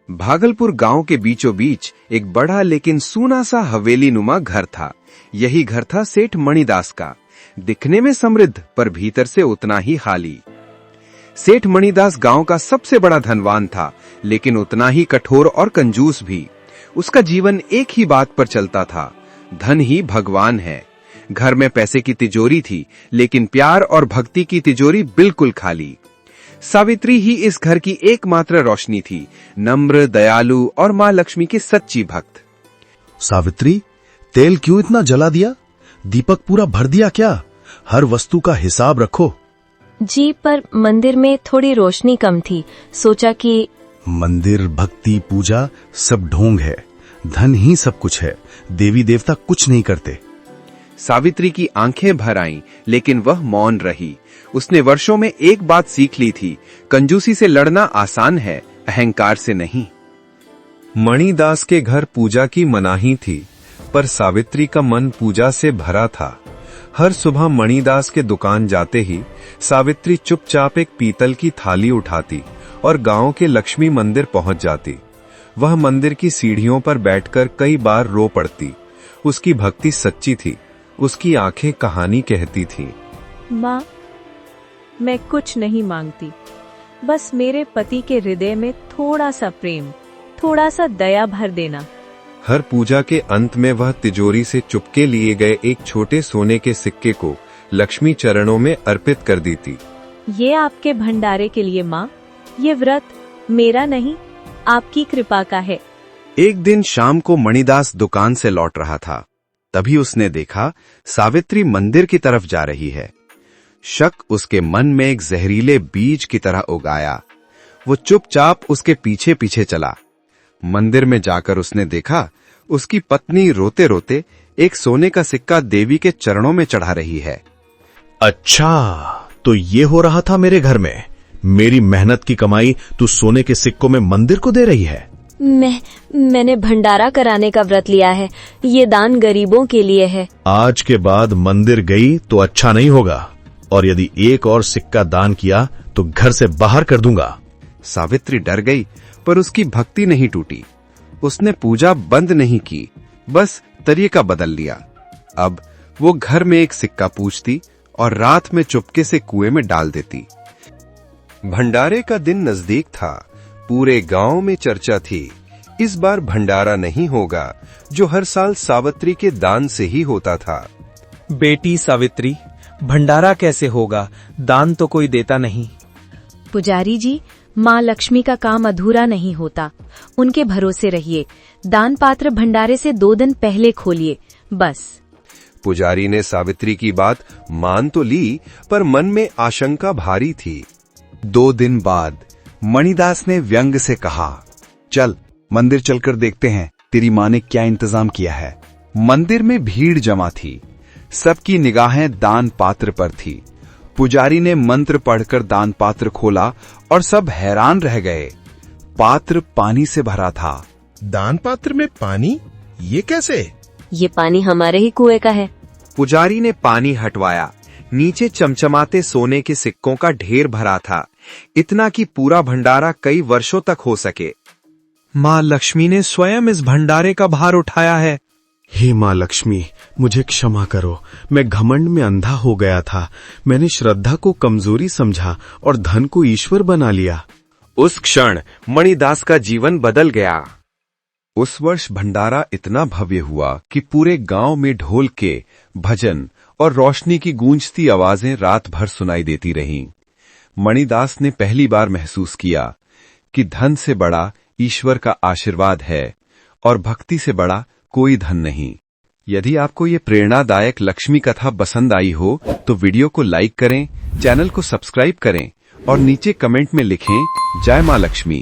भागलपुर गांव के बीचों बीच एक बड़ा लेकिन सूना सा हवेली नुमा घर था। यही घर था सेठ मणिदास का। दिखने में समृद्ध पर भीतर से उतना ही खाली। सेठ मणिदास गांव का सबसे बड़ा धनवान था, लेकिन उतना ही कठोर और कंजूस भी। उसका जीवन एक ही बात पर चलता था, धन ही भगवान है। घर में पैसे की तिजोरी थी, लेकिन प्यार और भक्ति की तिजोरी बिल्कुल खाली। सावित्री ही इस घर की एकमात्र रोशनी थी, नम्र, दयालु और माँ लक्ष्मी की सच्ची भक्त। सावित्री, तेल क्यों इतना जला दिया? दीपक पूरा भर दिया क्या? हर वस्तु का हिसाब रखो। जी, पर मंदिर में थोड़ी रोशनी कम थी, सोचा कि। मंदिर, भक्ति, पूजा सब ढोंग है। धन ही सब कुछ है, देवी देवता कुछ नहीं करते। सावित्री की आंखें भर आईं, लेकिन वह मौन रही। उसने वर्षों में एक बात सीख ली थी, कंजूसी से लड़ना आसान है, अहंकार से नहीं। मणिदास के घर पूजा की मनाही थी, पर सावित्री का मन पूजा से भरा था। हर सुबह मणिदास के दुकान जाते ही सावित्री चुपचाप एक पीतल की थाली उठाती और गांव के लक्ष्मी मंदिर पहुंच जाती। वह मंदिर की सीढ़ियों पर बैठकर कई बार रो पड़ती। उसकी भक्ति सच्ची थी, उसकी आंखें कहानी कहती थीं। माँ, मैं कुछ नहीं मांगती, बस मेरे पति के हृदय में थोड़ा सा प्रेम, थोड़ा सा दया भर देना। हर पूजा के अंत में वह तिजोरी से चुपके लिए गए एक छोटे सोने के सिक्के को लक्ष्मी चरणों में अर्पित कर देती। ये आपके भंडारे के लिए माँ, ये व्रत मेरा नहीं, आपकी कृपा का है। एक दिन शाम को मणिदास दुकान से लौट रहा था, तभी उसने देखा सावित्री मंदिर की तरफ जा रही है। शक उसके मन में एक जहरीले बीज की तरह उगाया। वो चुपचाप उसके पीछे पीछे चला। मंदिर में जाकर उसने देखा उसकी पत्नी रोते रोते एक सोने का सिक्का देवी के चरणों में चढ़ा रही है। अच्छा, तो ये हो रहा था मेरे घर में। मेरी मेहनत की कमाई तू सोने के सिक्कों में मंदिर को दे रही है। मैंने भंडारा कराने का व्रत लिया है, ये दान गरीबों के लिए है। आज के बाद मंदिर गई तो अच्छा नहीं होगा, और यदि एक और सिक्का दान किया तो घर से बाहर कर दूंगा। सावित्री डर गई, पर उसकी भक्ति नहीं टूटी। उसने पूजा बंद नहीं की, बस तरीका बदल लिया। अब वो घर में एक सिक्का पूजती और रात में चुपके से कुएं में डाल देती। भंडारे का दिन नजदीक था। पूरे गांव में चर्चा थी, इस बार भंडारा नहीं होगा, जो हर साल सावित्री के दान से ही होता था। बेटी सावित्री, भंडारा कैसे होगा? दान तो कोई देता नहीं। पुजारी जी, माँ लक्ष्मी का काम अधूरा नहीं होता, उनके भरोसे रहिए। दान पात्र भंडारे से 2 दिन पहले खोलिए, बस। पुजारी ने सावित्री की बात मान तो ली, पर मन में आशंका भारी थी। 2 दिन बाद मणिदास ने व्यंग से कहा, चल मंदिर चलकर देखते हैं तेरी माँ ने क्या इंतजाम किया है। मंदिर में भीड़ जमा थी, सबकी निगाहें दान पात्र पर थी। पुजारी ने मंत्र पढ़कर दान पात्र खोला और सब हैरान रह गए। पात्र पानी से भरा था। दान पात्र में पानी? ये कैसे? ये पानी हमारे ही कुएं का है। पुजारी ने पानी हटवाया। नीचे चमचमाते सोने के सिक्कों का ढेर भरा था, इतना कि पूरा भंडारा कई वर्षों तक हो सके। माँ लक्ष्मी ने स्वयं इस भंडारे का भार उठाया है। हे माँ लक्ष्मी, मुझे क्षमा करो। मैं घमंड में अंधा हो गया था। मैंने श्रद्धा को कमजोरी समझा और धन को ईश्वर बना लिया। उस क्षण मणिदास का जीवन बदल गया। उस वर्ष भंडारा इतना भव्य हुआ कि पूरे गांव में ढोल के, भजन और रोशनी की गूंजती आवाजें रात भर सुनाई देती रहीं। मणिदास ने पहली बार महसूस किया कि धन से बड़ा ईश्वर का आशीर्वाद है और भक्ति से बड़ा कोई धन नहीं। यदि आपको ये प्रेरणादायक लक्ष्मी कथा पसंद आई हो तो वीडियो को लाइक करें, चैनल को सब्सक्राइब करें और नीचे कमेंट में लिखें जय मां लक्ष्मी।